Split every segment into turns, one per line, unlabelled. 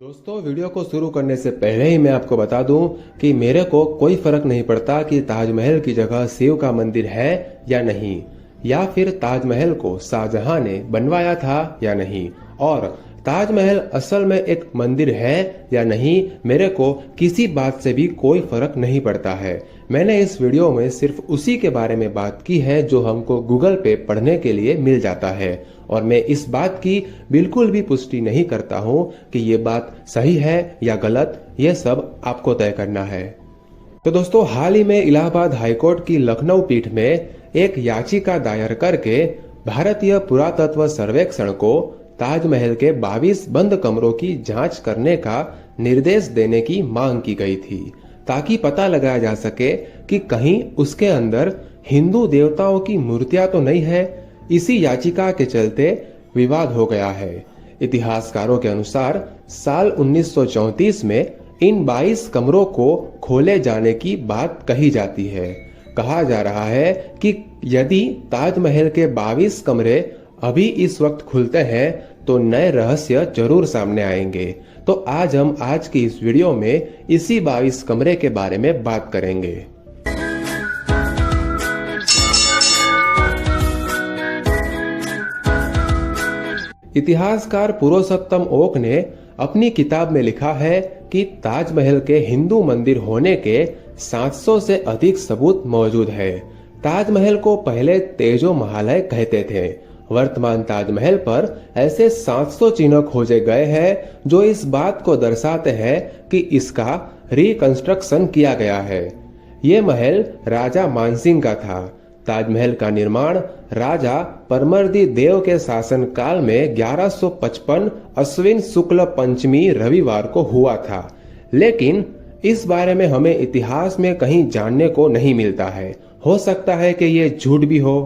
दोस्तों, वीडियो को शुरू करने से पहले ही मैं आपको बता दूं कि मेरे को कोई फर्क नहीं पड़ता कि ताजमहल की जगह शिव का मंदिर है या नहीं, या फिर ताजमहल को शाहजहां ने बनवाया था या नहीं, और ताजमहल असल में एक मंदिर है या नहीं, मेरे को किसी बात से भी कोई फर्क नहीं पड़ता है। मैंने इस वीडियो में सिर्फ उसी के बारे में बात की है जो हमको गूगल पे पढ़ने के लिए मिल जाता है, और मैं इस बात की बिल्कुल भी पुष्टि नहीं करता हूँ कि ये बात सही है या गलत। ये सब आपको तय करना है। तो दोस्तों, हाल ही में इलाहाबाद हाईकोर्ट की लखनऊ पीठ में एक याचिका दायर करके भारतीय पुरातत्व सर्वेक्षण को ताजमहल के 22 बंद कमरों की जांच करने का निर्देश देने की मांग की गई थी, ताकि पता लगाया जा सके कि कहीं उसके अंदर हिंदू देवताओं की मूर्तियां तो नहीं है। इसी याचिका के चलते विवाद हो गया है। इतिहासकारों के अनुसार साल 1934 में इन 22 कमरों को खोले जाने की बात कही जाती है। कहा जा रहा है कि यदि ताजमहल के 22 कमरे अभी इस वक्त खुलते हैं तो नए रहस्य जरूर सामने आएंगे। तो आज हम आज की इस वीडियो में इसी 22 कमरे के बारे में बात करेंगे। इतिहासकार पुरुषोत्तम ओक ने अपनी किताब में लिखा है कि ताजमहल के हिंदू मंदिर होने के 700 से अधिक सबूत मौजूद है। ताजमहल को पहले तेजो महालय कहते थे। वर्तमान ताजमहल पर ऐसे 700 चिन्ह खोजे गए हैं जो इस बात को दर्शाते हैं कि इसका रिकंस्ट्रक्शन किया गया है। ये महल राजा मानसिंह का था। ताजमहल का निर्माण राजा परमर्दी देव के शासन काल में 1155 अश्विन शुक्ल पंचमी रविवार को हुआ था, लेकिन इस बारे में हमें इतिहास में कहीं जानने को नहीं मिलता है। हो सकता है कि ये झूठ भी हो।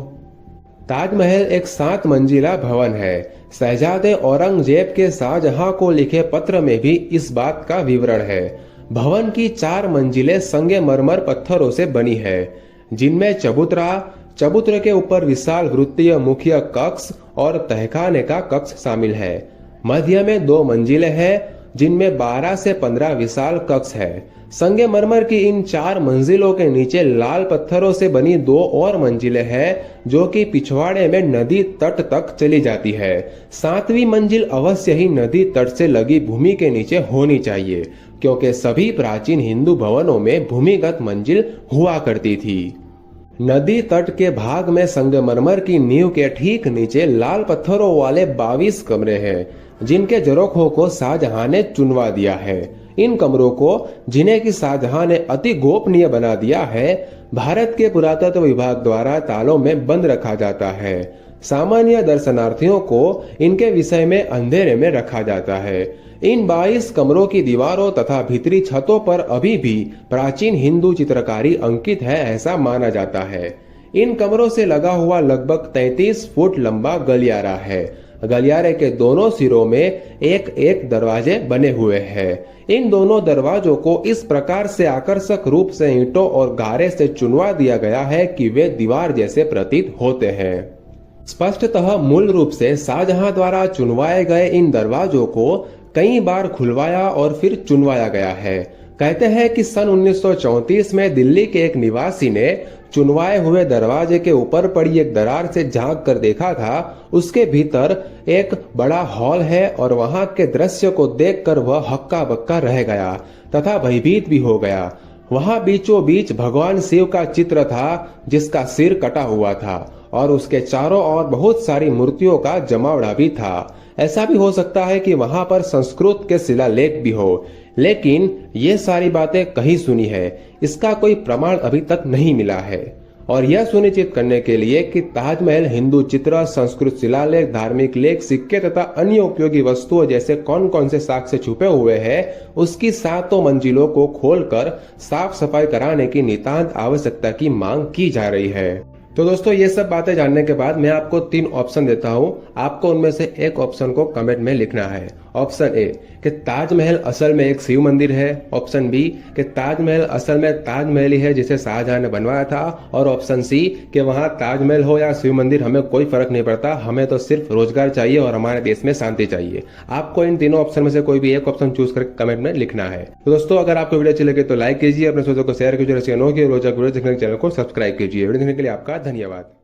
ताजमहल एक 7 मंजिला भवन है। शहजादे औरंगजेब के शाहजहां को लिखे पत्र में भी इस बात का विवरण है। भवन की 4 मंजिलें संगमरमर पत्थरों से बनी है, जिनमें चबूतरे के ऊपर विशाल वृत्तीय मुख्य कक्ष और तहखाने का कक्ष शामिल है। मध्य में 2 मंजिलें हैं, जिनमें 12 से 15 विशाल कक्ष है। संगमरमर की इन 4 मंजिलों के नीचे लाल पत्थरों से बनी 2 और मंजिलें हैं, जो कि पिछवाड़े में नदी तट तक चली जाती है। 7वीं मंजिल अवश्य ही नदी तट से लगी भूमि के नीचे होनी चाहिए, क्योंकि सभी प्राचीन हिंदू भवनों में भूमिगत मंजिल हुआ करती थी। नदी तट के भाग में संगमरमर की नींव के ठीक नीचे लाल पत्थरों वाले 22 कमरे हैं, जिनके झरोखों को शाहजहां ने चुनवा दिया है। इन कमरों को, जिन्हें कि शाहजहां ने अति गोपनीय बना दिया है, भारत के पुरातत्व विभाग द्वारा तालों में बंद रखा जाता है। सामान्य दर्शनार्थियों को इनके विषय में अंधेरे में रखा जाता है। इन 22 कमरों की दीवारों तथा भीतरी छतों पर अभी भी प्राचीन हिंदू चित्रकारी अंकित है, ऐसा माना जाता है। इन कमरों से लगा हुआ लगभग 33 फुट लंबा गलियारा है। गलियारे के दोनों सिरों में एक एक दरवाजे बने हुए हैं। इन दोनों दरवाजों को इस प्रकार से आकर्षक रूप से ईंटों और गारे से चुनवा दिया गया है कि वे दीवार जैसे प्रतीत होते हैं। स्पष्टतः मूल रूप से शाहजहां द्वारा चुनवाए गए इन दरवाजों को कई बार खुलवाया और फिर चुनवाया गया है। कहते हैं कि सन 1934 में दिल्ली के एक निवासी ने चुनवाए हुए दरवाजे के ऊपर पड़ी एक दरार से झांक कर देखा था। उसके भीतर एक बड़ा हॉल है और वहां के दृश्य को देखकर वह हक्का बक्का रह गया तथा भयभीत भी हो गया। वहां बीचों बीच भगवान शिव का चित्र था, जिसका सिर कटा हुआ था, और उसके चारों ओर बहुत सारी मूर्तियों का जमावड़ा भी था। ऐसा भी हो सकता है कि वहां पर संस्कृत के शिलालेख भी हो, लेकिन ये सारी बातें कहीं सुनी है, इसका कोई प्रमाण अभी तक नहीं मिला है। और यह सुनिश्चित करने के लिए कि ताजमहल हिंदू चित्र, संस्कृत शिलालेख, धार्मिक लेख, सिक्के तथा अन्य उपयोगी वस्तुओं जैसे कौन कौन से साक्ष्य छुपे हुए हैं, उसकी 7 मंजिलों को खोलकर साफ सफाई कराने की नितांत आवश्यकता की मांग की जा रही है। तो दोस्तों, ये सब बातें जानने के बाद मैं आपको 3 ऑप्शन देता हूँ। आपको उनमें से एक ऑप्शन को कमेंट में लिखना है, ऑप्शन ए कि ताजमहल असल में एक शिव मंदिर है। ऑप्शन बी कि ताजमहल असल में ताजमहल ही है जिसे शाहजहां ने बनवाया था। और ऑप्शन सी कि वहां ताजमहल हो या शिव मंदिर हमें कोई फर्क नहीं पड़ता, हमें तो सिर्फ रोजगार चाहिए और हमारे देश में शांति चाहिए। आपको इन तीनों ऑप्शन में से कोई भी एक ऑप्शन चूज कर कमेंट में लिखना है। तो दोस्तों, अगर आपको वीडियो अच्छी लगे तो लाइक कीजिए, अपने दोस्तों को शेयर कीजिए, रोचक वीडियो देखने के चैनल को सब्सक्राइब कीजिए। वीडियो देखने के लिए आपका धन्यवाद।